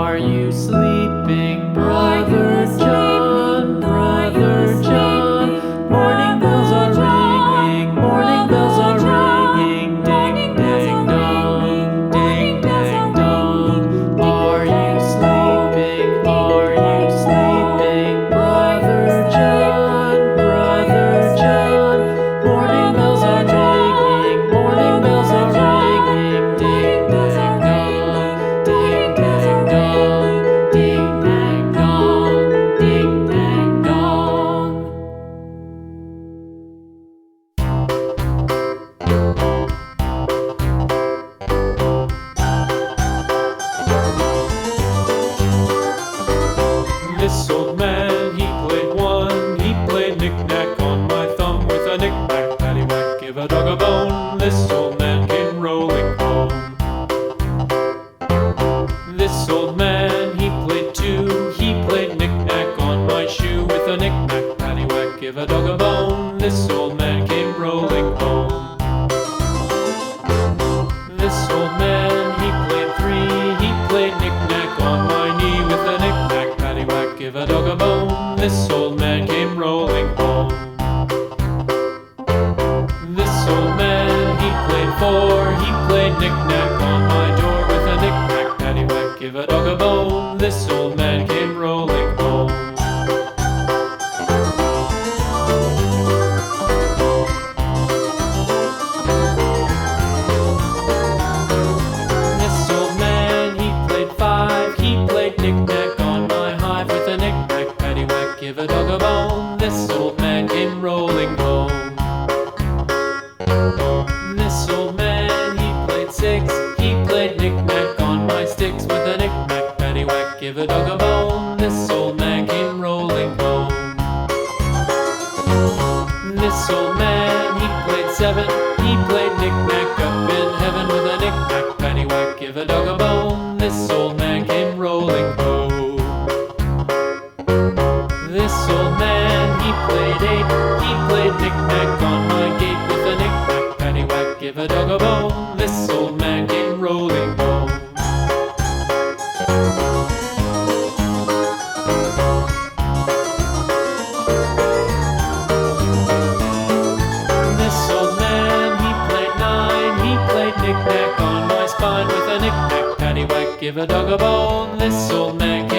Are you sleeping, Brother John? Brother John. Morning bells are ringing, morning bells are ringing. Ding dang dong, ding dang dong. Are you sleeping? Are you sleeping, Brother John? Brother John. Morning bells are ringing, morning bells are ringing. Ding dang dong, ding dang dong, ding dang dong, ding dang dong. This old man, he played one. He played knick-knack on my thumb with a knick-knack, paddywhack, give a dog a bone. This old man came rolling home. This old man, he played two. He played knick-knack on my shoe with a knick-knack, paddywhack, give a dog a bone. This old man came rolling home. This old man, he played three. He played knick-knack on my knee with a knick-knack, paddywhack, give a dog a bone. This old man came rolling home. This old man, he played four. He played knick-knack on my door with a knick-knack, paddywhack, give a dog a bone. This old man came rolling home. This old man, he played five. He played knick-knack on my hive with a knick-knack, paddywhack, give a dog a bone. This old man came rolling home. This old man, he played six. He played knick-knack on my sticks with a knick-knack, paddywhack, give a dog a bone. This old man came rolling home. This old man, he played seven. He played knick-knack up in heaven with a knick-knack, paddywhack, give a dog a bone. This old man came rolling home. This old man, he played eight. He played knick-knack on my gate with a knick-knack, paddywhack, give a dog a bone. This old man came rolling home. This old man, he played nine. He played knick-knack on my spine with a knick-knack, paddywhack, give a dog a bone. This old man came